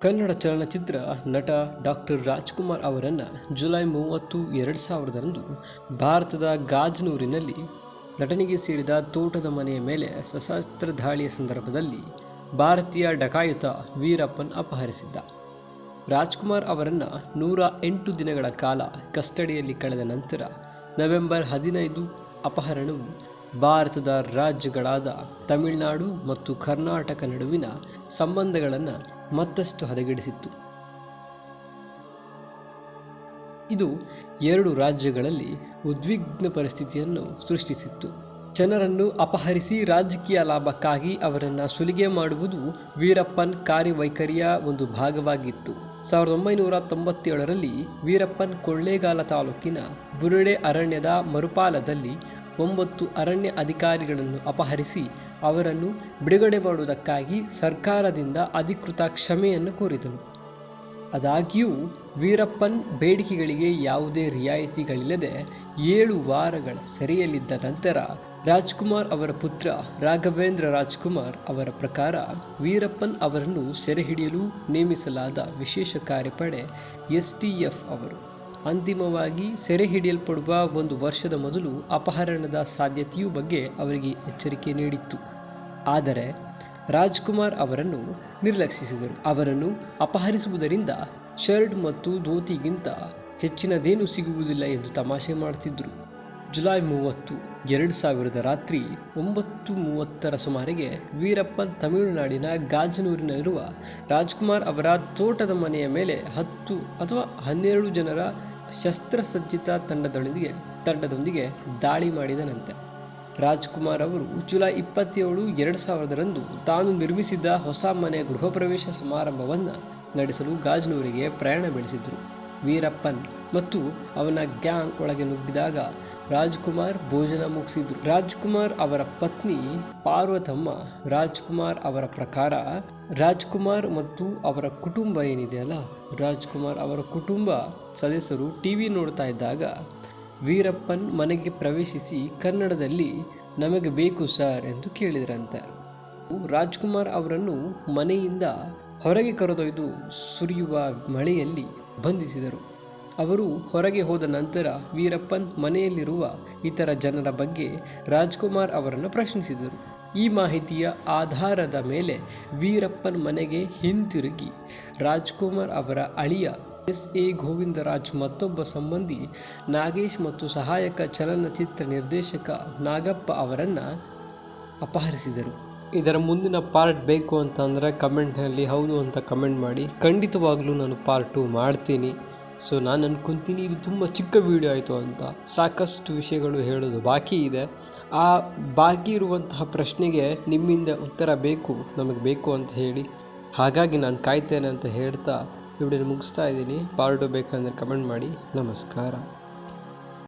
ಕನ್ನಡ ಚಲನಚಿತ್ರ ನಟ ಡಾಕ್ಟರ್ ರಾಜ್ಕುಮಾರ್ ಅವರನ್ನು ಜುಲೈ 30, 2000ರಂದು ಭಾರತದ ಗಾಜನೂರಿನಲ್ಲಿ ನಟನಿಗೆ ಸೇರಿದ ತೋಟದ ಮನೆಯ ಮೇಲೆ ಸಶಸ್ತ್ರ ದಾಳಿಯ ಸಂದರ್ಭದಲ್ಲಿ ಭಾರತೀಯ ಡಕಾಯುತ ವೀರಪ್ಪನ್ ಅಪಹರಿಸಿದ್ದ. ರಾಜ್ಕುಮಾರ್ ಅವರನ್ನು 108 ದಿನಗಳ ಕಾಲ ಕಸ್ಟಡಿಯಲ್ಲಿ ಕಳೆದ ನಂತರ ನವೆಂಬರ್ 15 ಅಪಹರಣವು ಭಾರತದ ರಾಜ್ಯಗಳಾದ ತಮಿಳುನಾಡು ಮತ್ತು ಕರ್ನಾಟಕ ನಡುವಿನ ಸಂಬಂಧಗಳನ್ನು ಮತ್ತಷ್ಟು ಹದಗೆಡಿಸಿತ್ತು. ಇದು ಎರಡು ರಾಜ್ಯಗಳಲ್ಲಿ ಉದ್ವಿಗ್ನ ಪರಿಸ್ಥಿತಿಯನ್ನು ಸೃಷ್ಟಿಸಿತ್ತು. ಜನರನ್ನು ಅಪಹರಿಸಿ ರಾಜಕೀಯ ಲಾಭಕ್ಕಾಗಿ ಅವರನ್ನು ಸುಲಿಗೆ ಮಾಡುವುದು ವೀರಪ್ಪನ್ ಕಾರ್ಯವೈಖರಿಯ ಒಂದು ಭಾಗವಾಗಿತ್ತು. 1997ರಲ್ಲಿ ವೀರಪ್ಪನ್ ಕೊಳ್ಳೇಗಾಲ ತಾಲೂಕಿನ ಬುರುಡೆ ಅರಣ್ಯದ ಮರುಪಾಲದಲ್ಲಿ 9 ಅರಣ್ಯ ಅಧಿಕಾರಿಗಳನ್ನು ಅಪಹರಿಸಿ ಅವರನ್ನು ಬಿಡುಗಡೆ ಮಾಡುವುದಕ್ಕಾಗಿ ಸರ್ಕಾರದಿಂದ ಅಧಿಕೃತ ಕ್ಷಮೆಯನ್ನು ಕೋರಿದನು. ಆದಾಗ್ಯೂ ವೀರಪ್ಪನ್ ಬೇಡಿಕೆಗಳಿಗೆ ಯಾವುದೇ ರಿಯಾಯಿತಿಗಳಿಲ್ಲದೆ 7 ವಾರಗಳ ಸೆರೆಯಲ್ಲಿದ್ದ ನಂತರ ರಾಜ್ಕುಮಾರ್ ಅವರ ಪುತ್ರ ರಾಘವೇಂದ್ರ ರಾಜ್ಕುಮಾರ್ ಅವರ ಪ್ರಕಾರ ವೀರಪ್ಪನ್ ಅವರನ್ನು ಸೆರೆ ಹಿಡಿಯಲು ನೇಮಿಸಲಾದ ವಿಶೇಷ ಕಾರ್ಯಪಡೆ STF ಅವರು ಅಂತಿಮವಾಗಿ ಸೆರೆ ಹಿಡಿಯಲ್ಪಡುವ 1 ವರ್ಷದ ಮೊದಲು ಅಪಹರಣದ ಸಾಧ್ಯತೆಯ ಬಗ್ಗೆ ಅವರಿಗೆ ಎಚ್ಚರಿಕೆ ನೀಡಿತ್ತು. ಆದರೆ ರಾಜ್ಕುಮಾರ್ ಅವರನ್ನು ನಿರ್ಲಕ್ಷಿಸಿದರು. ಅವರನ್ನು ಅಪಹರಿಸುವುದರಿಂದ ಶರ್ಟ್ ಮತ್ತು ಧೋತಿಗಿಂತ ಹೆಚ್ಚಿನದೇನೂ ಸಿಗುವುದಿಲ್ಲ ಎಂದು ತಮಾಷೆ ಮಾಡುತ್ತಿದ್ದರು. ಜುಲೈ 30, 2000 ರಾತ್ರಿ 9:30 ಸುಮಾರಿಗೆ ವೀರಪ್ಪನ್ ತಮಿಳುನಾಡಿನ ಗಾಜನೂರಿನಲ್ಲಿರುವ ರಾಜ್ಕುಮಾರ್ ಅವರ ತೋಟದ ಮನೆಯ ಮೇಲೆ 10 ಅಥವಾ 12 ಜನರ ಶಸ್ತ್ರಸಜ್ಜಿತ ತಂಡದೊಂದಿಗೆ ದಾಳಿ ಮಾಡಿದನಂತೆ. ರಾಜ್ಕುಮಾರ್ ಅವರು ಜುಲೈ 27, 2000ರಂದು ತಾನು ನಿರ್ಮಿಸಿದ ಹೊಸ ಮನೆಯ ಗೃಹ ಪ್ರವೇಶ ಸಮಾರಂಭವನ್ನು ನಡೆಸಲು ಗಾಜನೂರಿಗೆ ಪ್ರಯಾಣ ಬೆಳೆಸಿದರು. ವೀರಪ್ಪನ್ ಮತ್ತು ಅವನ ಗ್ಯಾಂಗ್ ಒಳಗೆ ನುಗ್ಗಿದಾಗ ರಾಜ್ಕುಮಾರ್ ಭೋಜನ ಮುಗಿಸಿದ್ರು. ರಾಜ್ಕುಮಾರ್ ಅವರ ಪತ್ನಿ ಪಾರ್ವತಮ್ಮ ರಾಜ್ಕುಮಾರ್ ಅವರ ಪ್ರಕಾರ ರಾಜ್ಕುಮಾರ್ ಮತ್ತು ಅವರ ಕುಟುಂಬ ಏನಿದೆಯಲ್ಲ, ರಾಜ್ಕುಮಾರ್ ಅವರ ಕುಟುಂಬ ಸದಸ್ಯರು ಟಿವಿ ನೋಡ್ತಾ ಇದ್ದಾಗ ವೀರಪ್ಪನ್ ಮನೆಗೆ ಪ್ರವೇಶಿಸಿ ಕನ್ನಡದಲ್ಲಿ "ನಮಗೆ ಬೇಕು ಸರ್" ಎಂದು ಕೇಳಿದ್ರಂತೆ. ರಾಜ್ಕುಮಾರ್ ಅವರನ್ನು ಮನೆಯಿಂದ ಹೊರಗೆ ಕರೆದೊಯ್ದು ಸುರಿಯುವ ಮಳೆಯಲ್ಲಿ ಬಂಧಿಸಿದರು. ಅವರು ಹೊರಗೆ ಹೋದ ನಂತರ ವೀರಪ್ಪನ್ ಮನೆಯಲ್ಲಿರುವ ಇತರ ಜನರ ಬಗ್ಗೆ ರಾಜ್ಕುಮಾರ್ ಅವರನ್ನು ಪ್ರಶ್ನಿಸಿದರು. ಈ ಮಾಹಿತಿಯ ಆಧಾರದ ಮೇಲೆ ವೀರಪ್ಪನ್ ಮನೆಗೆ ಹಿಂತಿರುಗಿ ರಾಜ್ಕುಮಾರ್ ಅವರ ಅಳಿಯ SA ಗೋವಿಂದರಾಜ್, ಮತ್ತೊಬ್ಬ ಸಂಬಂಧಿ ನಾಗೇಶ್ ಮತ್ತು ಸಹಾಯಕ ಚಲನಚಿತ್ರ ನಿರ್ದೇಶಕ ನಾಗಪ್ಪ ಅವರನ್ನು ಅಪಹರಿಸಿದರು. ಇದರ ಮುಂದಿನ ಪಾರ್ಟ್ ಬೇಕು ಅಂತಂದರೆ ಕಮೆಂಟ್ನಲ್ಲಿ ಹೌದು ಅಂತ ಕಮೆಂಟ್ ಮಾಡಿ. ಖಂಡಿತವಾಗಲೂ ನಾನು ಪಾರ್ಟ್ 2 ಮಾಡ್ತೀನಿ. ಸೊ ನಾನು ಅನ್ಕೊತೀನಿ ಇದು ತುಂಬ ಚಿಕ್ಕ ವಿಡಿಯೋ ಆಯಿತು ಅಂತ. ಸಾಕಷ್ಟು ವಿಷಯಗಳು ಹೇಳೋದು ಬಾಕಿ ಇದೆ. ಆ ಬಾಕಿ ಇರುವಂತಹ ಪ್ರಶ್ನೆಗೆ ನಿಮ್ಮಿಂದ ಉತ್ತರ ನಮಗೆ ಬೇಕು ಅಂತ ಹೇಳಿ, ಹಾಗಾಗಿ ನಾನು ಕಾಯ್ತೇನೆ ಅಂತ ಹೇಳ್ತಾ ವಿಡಿಯೋನ ಮುಗಿಸ್ತಾ ಇದ್ದೀನಿ. ಪಾರ್ಟ್ 2 ಬೇಕಂದರೆ ಕಮೆಂಟ್ ಮಾಡಿ. ನಮಸ್ಕಾರ.